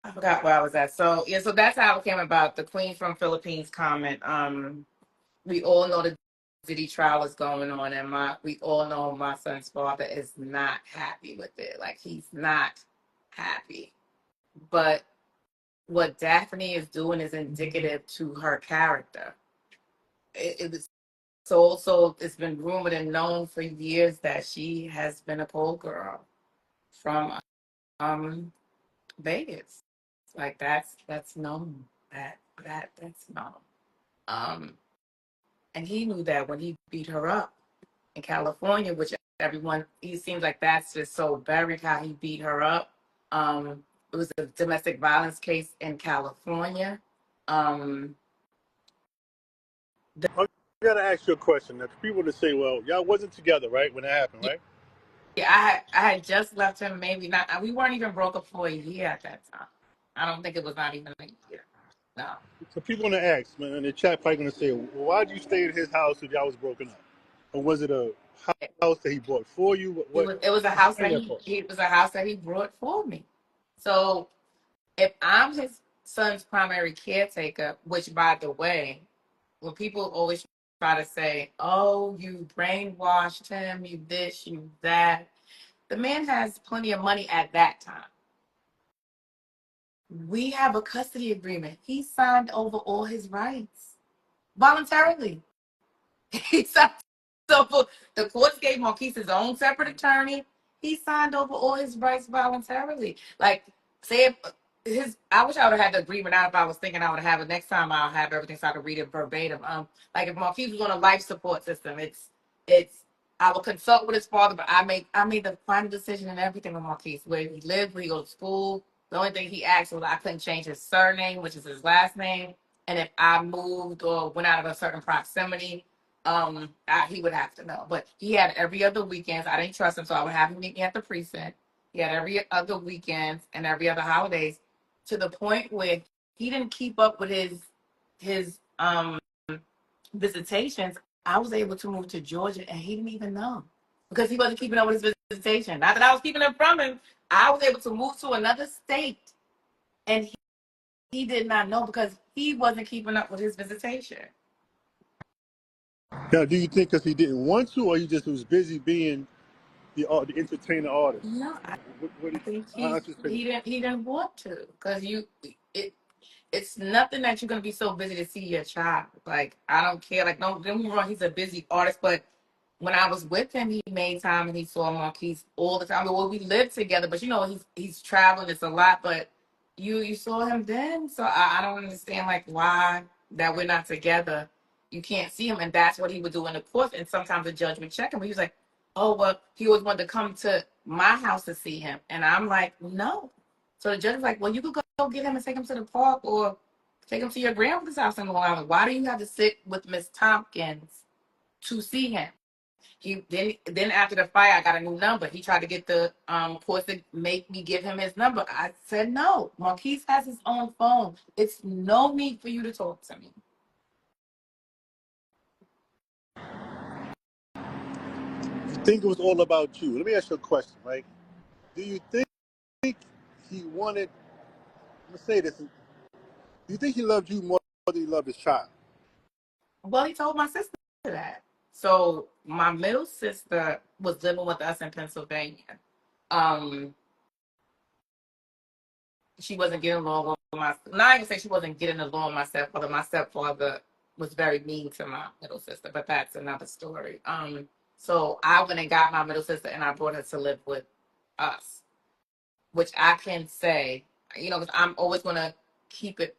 I forgot where I was at. So yeah, so that's how it came about. The Queen from Philippines comment. We all know the Diddy trial is going on, and we all know my son's father is not happy with it. Like he's not happy. But what Daphne is doing is indicative to her character. It was so it's been rumored and known for years that she has been a pole girl from um Vegas. Like that's known. That's known. Um and he knew that when he beat her up in California, which everyone he seems like that's just so buried how he beat her up. It was a domestic violence case in California. Um I gotta ask you a question. Now, people to say, well, y'all wasn't together, right, when that happened, right? Yeah, I had just left him. Maybe not. We weren't even broke up for a year at that time. I don't think it was not even a year. No, So people gonna ask, man, in the chat probably gonna say, well, why'd you stay at his house if y'all was broken up? Or was it a it, house that he bought for you? What? it was a house Explain that that part. he it was a house that he brought for me. So if I'm his son's primary caretaker, which by the way, when people always try to say, "Oh, you brainwashed him, you this, you that," the man has plenty of money at that time. We have a custody agreement. He signed over all his rights voluntarily. He signed over. The courts gave Marquise his own separate attorney. He signed over all his rights voluntarily. Like, say if I wish I would have had the agreement out if I was thinking I would have it next time. I'll have everything so I could read it verbatim. Like if Marquise was on a life support system, it's I will consult with his father, but I made the final decision and everything with Marquise, where he lived, where he goes to school. The only thing he asked was I couldn't change his surname, which is his last name, and if I moved or went out of a certain proximity, he would have to know. But he had every other weekends. I didn't trust him, so I would have him meet me at the precinct. He had every other weekends and every other holidays, to the point where he didn't keep up with his visitations. I was able to move to Georgia, and he didn't even know because he wasn't keeping up with his visitation. Not that I was keeping it from him. I was able to move to another state, and he did not know because he wasn't keeping up with his visitation. Now, do you think because he didn't want to, or he just was busy being the entertainer artist? No, What I think I anticipated. he didn't want to because it it's nothing that you're gonna be so busy to see your child. Like I don't care. Like don't get me wrong, he's a busy artist, but when I was with him, he made time and he saw Marquise all the time. Well, we lived together, but you know he's traveling. It's a lot, but you saw him then, so I don't understand like why that we're not together. You can't see him, and that's what he would do in the course. And sometimes the judge would check him. He was like, "Oh well," he always wanted to come to my house to see him, and I'm like, "No." So the judge was like, "Well, you could go get him and take him to the park, or take him to your grandmother's house in Long Island. Why do you have to sit with Miss Tompkins to see him?" He then after the fire, I got a new number. He tried to get the course to make me give him his number. I said no. Marquise has his own phone. It's no need for you to talk to me. You think it was all about you? Let me ask you a question, right? Do you think he wanted? Let's say this. Do you think he loved you more than he loved his child? Well, he told my sister that. So my middle sister was living with us in Pennsylvania. Um, she wasn't getting along with my. Not even say she wasn't getting along with my stepfather. My stepfather was very mean to my middle sister, but that's another story. So I went and got my middle sister, and I brought her to live with us, which I can say, because I'm always gonna keep it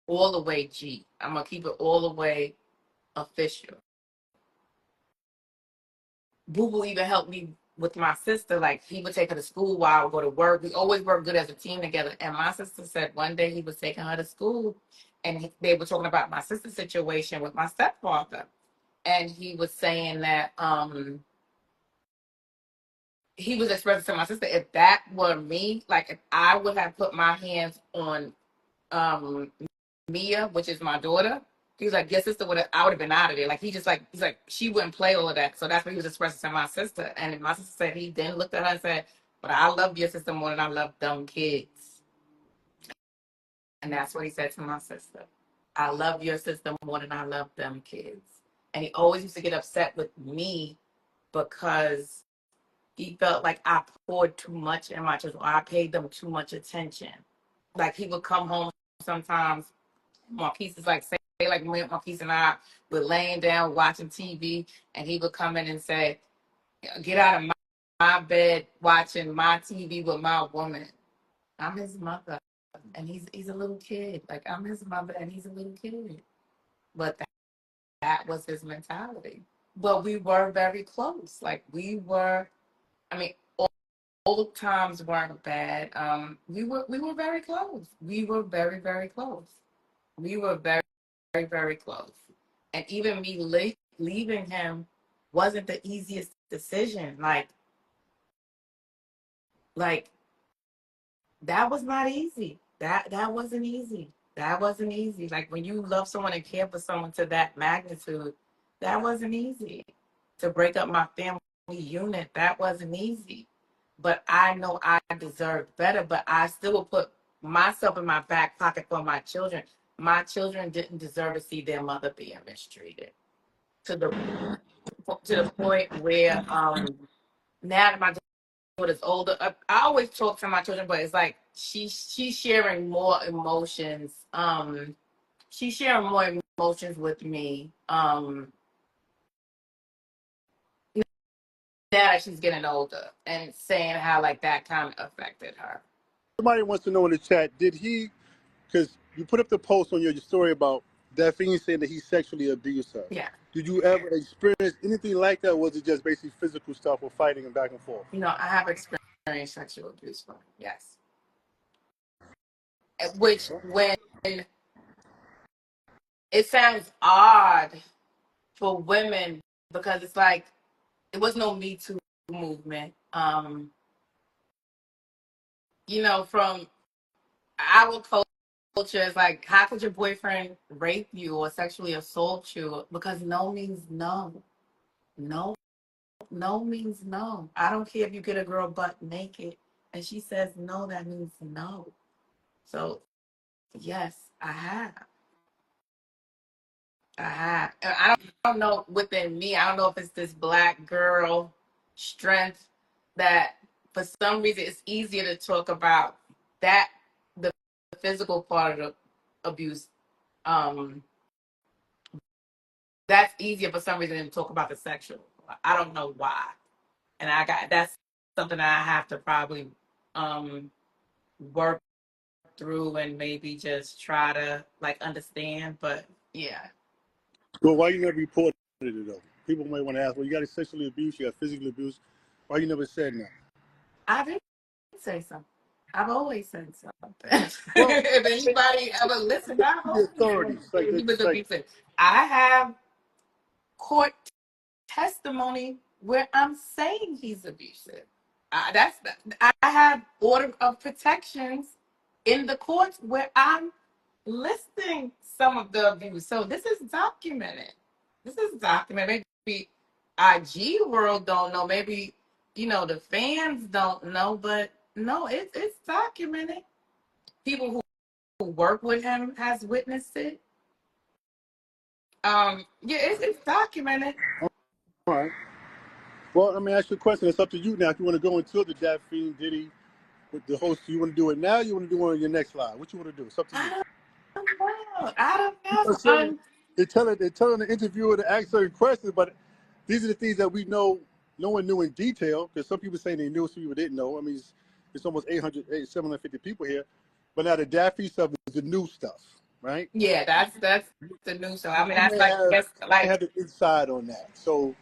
all the way G. I'm gonna keep it all the way official. Boo Boo even helped me with my sister. Like he would take her to school while I would go to work. We always worked good as a team together. And my sister said one day he was taking her to school, and they were talking about my sister's situation with my stepfather. And he was saying that he was expressing to my sister, if that were me, like if I would have put my hands on um Mia, which is my daughter. He was like, your sister would have, I would have been out of there. Like he's like, she wouldn't play all of that. So that's what he was expressing to my sister. And my sister said he then looked at her and said, but I love your sister more than I love dumb kids. And that's what he said to my sister. I love your sister more than I love them kids. And he always used to get upset with me because he felt like I poured too much in my children, or I paid them too much attention. Like he would come home sometimes, Marquise is like, say, like Marquise and I were laying down watching TV, and he would come in and say, get out of my bed watching my TV with my woman. I'm his mother, and he's a little kid. Like I'm his mother, and he's a little kid. But that was his mentality. But we were very close. Like we were. I mean, old times weren't bad. We were very close. We were very very close. We were very very close. And even me leaving him wasn't the easiest decision. Like that was not easy. That wasn't easy. That wasn't easy. Like when you love someone and care for someone to that magnitude, that wasn't easy. To break up my family unit, that wasn't easy. But I know I deserved better, but I still will put myself in my back pocket for my children. My children didn't deserve to see their mother being mistreated. To the point where now that my daughter's older, I always talk to my children, but it's like she's sharing more emotions. She's sharing more emotions with me. Now that she's getting older and saying how like that kind of affected her. Somebody wants to know in the chat, did he, because you put up the post on your story about Daphne saying that he sexually abused her. Yeah. Did you ever experience anything like that, or was it just basically physical stuff or fighting and back and forth? I have experienced sexual abuse from him, yes. Which, when it sounds odd for women, because it's like it was no Me Too movement. From our culture, it's like, how could your boyfriend rape you or sexually assault you? Because no means no. No, no means no. I don't care if you get a girl butt naked and she says no, that means no. So yes, I have. And I don't know within me. I don't know if it's this black girl strength that for some reason it's easier to talk about that the physical part of the abuse. Um, that's easier for some reason than to talk about the sexual. I don't know why, and that's something that I have to probably um work through and maybe just try to like understand. But yeah. Well, why you never reported it though? People might want to ask, well, you got sexually abused, you got physically abused. Why you never said nothing? I did say something. I've always said something. Well, If anybody ever listened, I've the always authorities, said he was abusive. I have court testimony where I'm saying he's abusive. I have order of protections in the courts where I'm listing some of the abuse. So this is documented. This is documented. Maybe IG world don't know. Maybe the fans don't know, but no, it's documented. People who work with him has witnessed it. Yeah, it's documented. all right. Well, let me ask you a question. It's up to you now. If you want to go into the Daphne Diddy with the host, you want to do it now? You want to do it on your next live? What you want to do? It's up to you. I don't know. I don't I'm know. saying they're telling the interviewer to ask certain questions, but these are the things that we know no one knew in detail, because some people say they knew, some people didn't know. I mean, it's almost 750 people here, but now the Daffy stuff is the new stuff, right? Yeah, that's the new show. I mean, You that's may like, have guess you may like, have the inside on that, so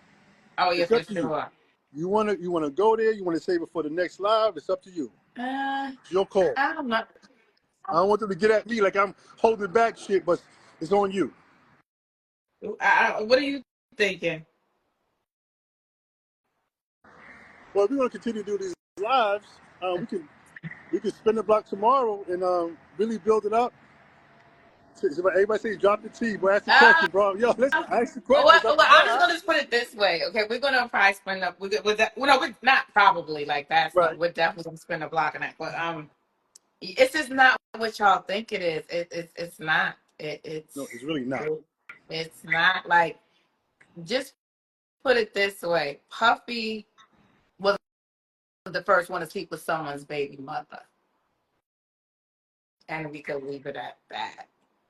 oh yeah, it's for up to you. sure. You wanna go there? You want to save it for the next live? It's up to you. Uh, It's your call. I don't know. I don't want them to get at me like I'm holding back shit, but it's on you. What are you thinking? Well, if we're gonna continue to do these lives, we can spin the block tomorrow and really build it up. So everybody say drop the T, bro. Ask the Uh, question, bro. Yo, listen, ask the well, question. It's up to I'm just God. gonna just put it this way. Okay, we're gonna probably spend up. With that, well, no, we're not probably like that's no. Right. We're definitely gonna spend a block on that. But It's just not what y'all think it is. It's not. No, it's really not. It's not. Like, just put it this way: Puffy was the first one to sleep with someone's baby mother, and we could leave it at that.